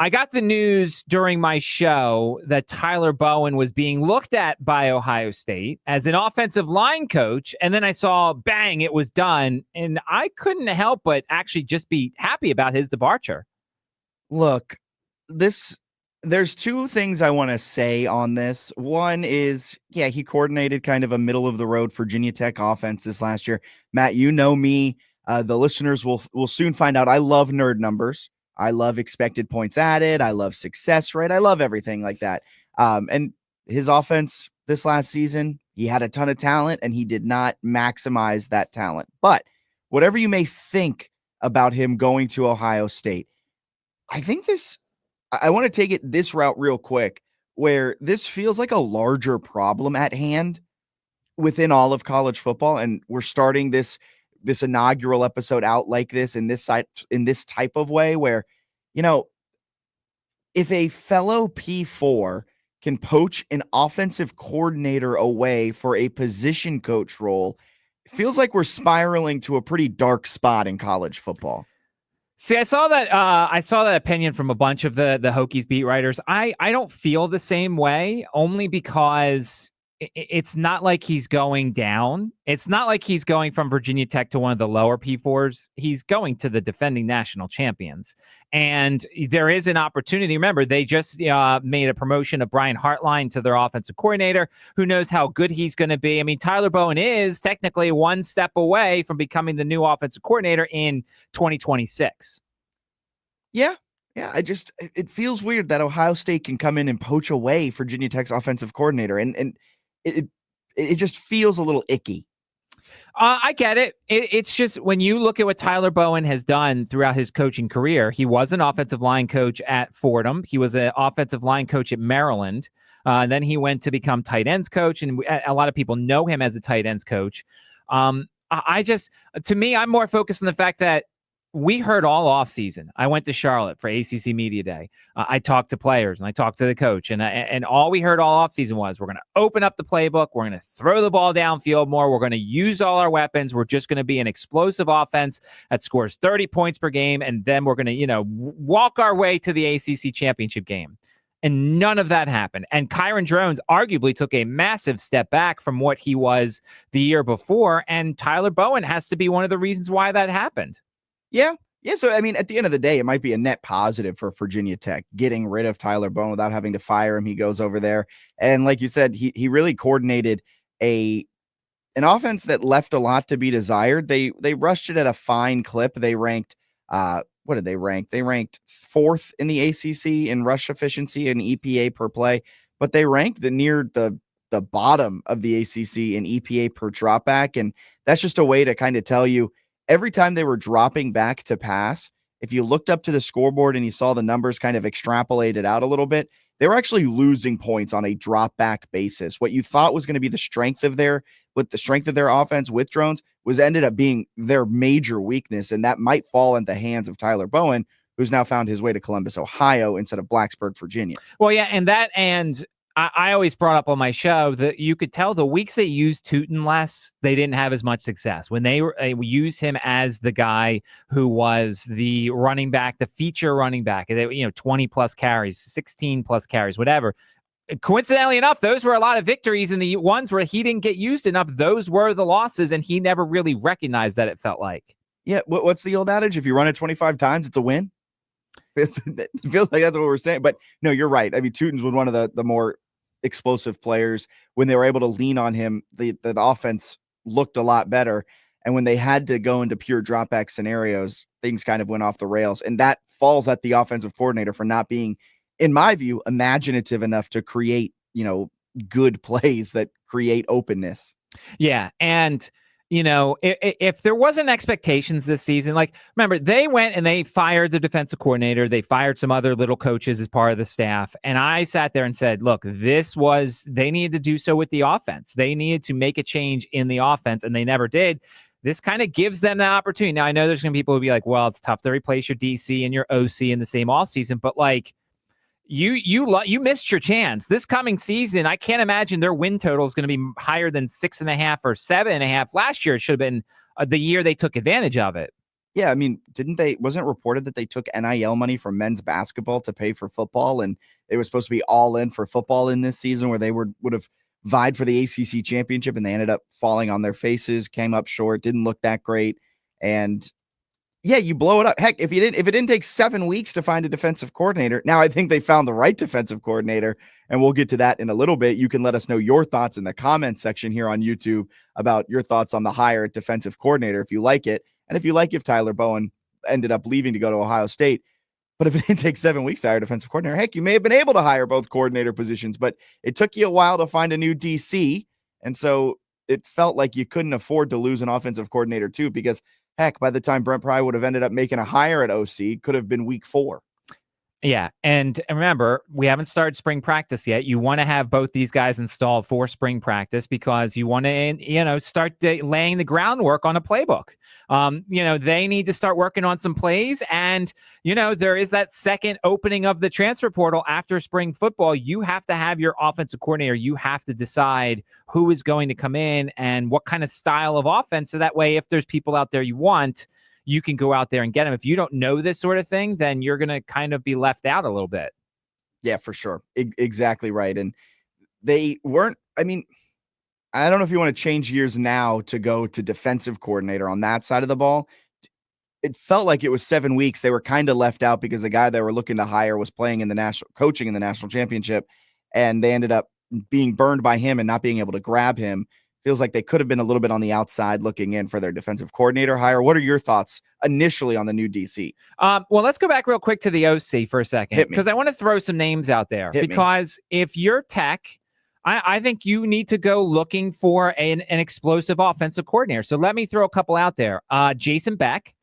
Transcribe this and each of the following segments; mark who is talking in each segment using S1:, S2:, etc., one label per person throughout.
S1: I got the news during my show that Tyler Bowen was being looked at by Ohio State as an offensive line coach. And then I saw, bang, it was done. And I couldn't help but actually just be happy about his departure.
S2: Look, there's two things I want to say on this. One is, yeah, he coordinated kind of a middle of the road Virginia Tech offense this last year. Matt, you know me. The listeners will soon find out. I love nerd numbers. I love expected points added. I love success rate. I love everything like that. And his offense this last season, he had a ton of talent and he did not maximize that talent. But whatever you may think about him going to Ohio State, I want to take it this route real quick, where this feels like a larger problem at hand within all of college football. And we're starting this inaugural episode out like this in this type of way where, you know, if a fellow P4 can poach an offensive coordinator away for a position coach role, it feels like we're spiraling to a pretty dark spot in college football.
S1: See, I saw that opinion from a bunch of the Hokies beat writers. I don't feel the same way, only because it's not like he's going down. It's not like he's going from Virginia Tech to one of the lower P4s. He's going to the defending national champions. And there is an opportunity. Remember, they just made a promotion of Brian Hartline to their offensive coordinator. Who knows how good he's going to be? I mean, Tyler Bowen is technically one step away from becoming the new offensive coordinator in 2026.
S2: Yeah. Yeah, it feels weird that Ohio State can come in and poach away Virginia Tech's offensive coordinator. And it just feels a little icky.
S1: I get it. It's just when you look at what Tyler Bowen has done throughout his coaching career, he was an offensive line coach at Fordham. He was an offensive line coach at Maryland. Then he went to become tight ends coach, and a lot of people know him as a tight ends coach. To me, I'm more focused on the fact that we heard all offseason. I went to Charlotte for ACC Media Day. I talked to players and I talked to the coach, and all we heard all offseason was we're going to open up the playbook. We're going to throw the ball downfield more. We're going to use all our weapons. We're just going to be an explosive offense that scores 30 points per game, and then we're going to, walk our way to the ACC championship game. And none of that happened. And Kyron Drones arguably took a massive step back from what he was the year before, and Tyler Bowen has to be one of the reasons why that happened.
S2: Yeah. Yeah. So, I mean, at the end of the day, it might be a net positive for Virginia Tech getting rid of Tyler Bowen without having to fire him. He goes over there. And like you said, he really coordinated an offense that left a lot to be desired. They rushed it at a fine clip. They ranked, what did they rank? They ranked 4th in the ACC in rush efficiency and EPA per play, but they ranked near the bottom of the ACC in EPA per dropback. And that's just a way to kind of tell you, every time they were dropping back to pass, if you looked up to the scoreboard and you saw the numbers kind of extrapolated out a little bit, they were actually losing points on a drop back basis. What you thought was going to be the strength of their offense with drones was ended up being their major weakness. And that might fall in the hands of Tyler Bowen, who's now found his way to Columbus, Ohio, instead of Blacksburg, Virginia.
S1: Well, yeah. And I always brought up on my show that you could tell the weeks they used Tootin less, they didn't have as much success. When they used him as the guy who was the running back, the feature running back, 20 plus carries, 16 plus carries, whatever. Coincidentally enough, those were a lot of victories, and the ones where he didn't get used enough, those were the losses, and he never really recognized that, it felt like.
S2: Yeah, what's the old adage? If you run it 25 times, it's a win. It feels like that's what we're saying. But no, you're right. I mean, Tootin was one of the more explosive players. When they were able to lean on him, the offense looked a lot better. And when they had to go into pure drop back scenarios, things kind of went off the rails. And that falls at the offensive coordinator for not being, in my view, imaginative enough to create, good plays that create openness.
S1: Yeah. And if there wasn't expectations this season, like, remember, they went and they fired the defensive coordinator. They fired some other little coaches as part of the staff. And I sat there and said, look, they needed to do so with the offense. They needed to make a change in the offense, and they never did. This kind of gives them the opportunity. Now, I know there's going to be people who be like, well, it's tough to replace your DC and your OC in the same offseason, but like, you missed your chance. This coming season, I can't imagine their win total is going to be higher than 6.5 or 7.5. Last year, it should have been the year they took advantage of it.
S2: Yeah, I mean, wasn't it reported that they took NIL money from men's basketball to pay for football, and they were supposed to be all in for football in this season where they would have vied for the ACC championship, and they ended up falling on their faces, came up short, didn't look that great. And yeah, you blow it up. Heck, if it didn't take 7 weeks to find a defensive coordinator, now I think they found the right defensive coordinator, and we'll get to that in a little bit. You can let us know your thoughts in the comment section here on YouTube about your thoughts on the hire at defensive coordinator if you like it, and if Tyler Bowen ended up leaving to go to Ohio State. But if it didn't take 7 weeks to hire a defensive coordinator, heck, you may have been able to hire both coordinator positions, but it took you a while to find a new DC, and so it felt like you couldn't afford to lose an offensive coordinator too, because heck, by the time Brent Pry would have ended up making a hire at OC, could have been week 4.
S1: Yeah. And remember, we haven't started spring practice yet. You want to have both these guys installed for spring practice because you want to, start laying the groundwork on a playbook. They need to start working on some plays. And, there is that second opening of the transfer portal after spring football. You have to have your offensive coordinator. You have to decide who is going to come in and what kind of style of offense. So that way, if there's people out there you want, you can go out there and get them. If you don't know this sort of thing, then you're going to kind of be left out a little bit.
S2: Yeah, for sure. Exactly right. And they weren't, I mean, I don't know if you want to change gears now to go to defensive coordinator on that side of the ball. It felt like it was 7 weeks. They were kind of left out because the guy they were looking to hire was coaching in the national championship, and they ended up being burned by him and not being able to grab him. Feels like they could have been a little bit on the outside looking in for their defensive coordinator hire. What are your thoughts initially on the new DC?
S1: Well, let's go back real quick to the OC for a second, because I want to throw some names out there. Because if you're Tech, I think you need to go looking for an explosive offensive coordinator. So let me throw a couple out there. Jason Beck,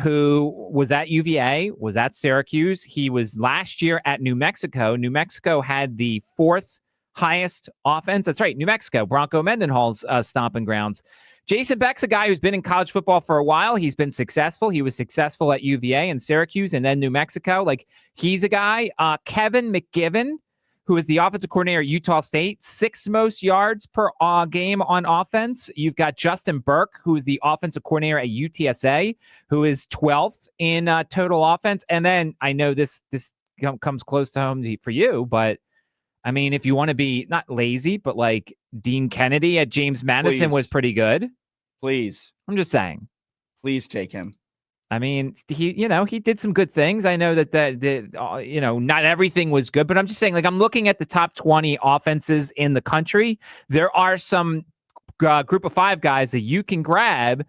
S1: who was at UVA, was at Syracuse. He was last year at New Mexico. New Mexico had the 4th highest offense. That's right, New Mexico, Bronco Mendenhall's stomping grounds. Jason Beck's a guy who's been in college football for a while. He's been successful. He was successful at UVA and Syracuse and then New Mexico. Like, he's a guy. Kevin McGivern, who is the offensive coordinator at Utah State, 6th most yards per game on offense. You've got Justin Burke, who is the offensive coordinator at UTSA, who is 12th in total offense. And then I know this comes close to home for you, but I mean, if you want to be not lazy, but like Dean Kennedy at James Madison was pretty good.
S2: Please.
S1: I'm just saying.
S2: Please take him.
S1: I mean, he did some good things. I know that not everything was good, but I'm just saying, like, I'm looking at the top 20 offenses in the country. There are some group of 5 guys that you can grab,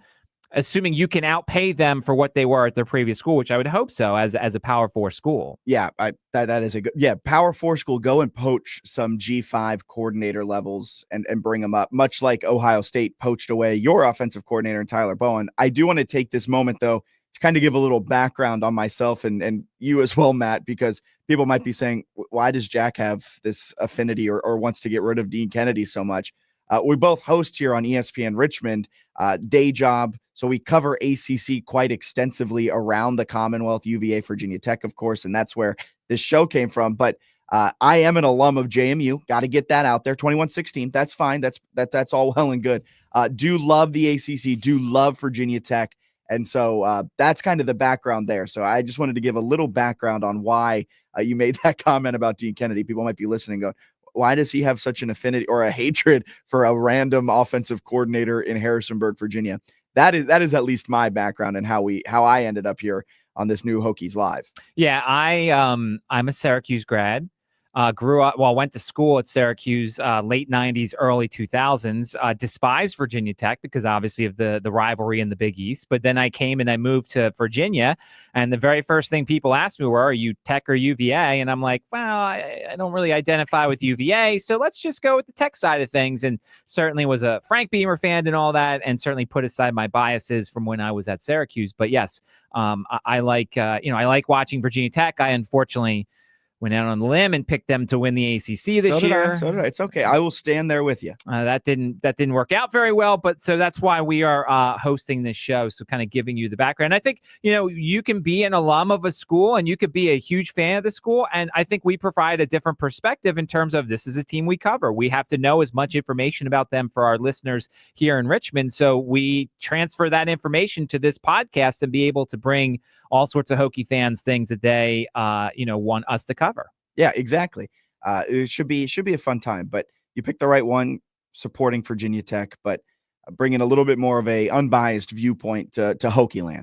S1: assuming you can outpay them for what they were at their previous school, which I would hope so as a Power 4 school.
S2: Yeah, that is a good, Power 4 school. Go and poach some G5 coordinator levels and bring them up, much like Ohio State poached away your offensive coordinator in Tyler Bowen. I do want to take this moment, though, to kind of give a little background on myself and you as well, Matt, because people might be saying, why does Jack have this affinity or wants to get rid of Dean Kennedy so much? We both host here on ESPN Richmond, day job. So we cover ACC quite extensively around the Commonwealth, UVA, Virginia Tech, of course, and that's where this show came from. But I am an alum of JMU. Got to get that out there. 2116. That's fine. That's all well and good. Do love the ACC. Do love Virginia Tech. And so that's kind of the background there. So I just wanted to give a little background on why you made that comment about Dean Kennedy. People might be listening going, why does he have such an affinity or a hatred for a random offensive coordinator in Harrisonburg, Virginia? That is at least my background and how I ended up here on this new Hokies Live.
S1: Yeah, I'm a Syracuse grad. Went to school at Syracuse, late 90s, early 2000s, despised Virginia Tech because obviously of the rivalry in the Big East. But then I came and I moved to Virginia. And the very first thing people asked me were, are you Tech or UVA? And I'm like, well, I don't really identify with UVA. So let's just go with the Tech side of things. And certainly was a Frank Beamer fan and all that, and certainly put aside my biases from when I was at Syracuse. But yes, I like watching Virginia Tech. I unfortunately went out on the limb and picked them to win the ACC this year.
S2: So did I. It's okay. I will stand there with you.
S1: That didn't work out very well, but so that's why we are hosting this show. So kind of giving you the background. I think, you can be an alum of a school and you could be a huge fan of the school. And I think we provide a different perspective in terms of this is a team we cover. We have to know as much information about them for our listeners here in Richmond. So we transfer that information to this podcast and be able to bring all sorts of Hokie fans things that they, want us to cover.
S2: Yeah, exactly. It should be a fun time, but you picked the right one, supporting Virginia Tech, but bringing a little bit more of a unbiased viewpoint to Hokie land.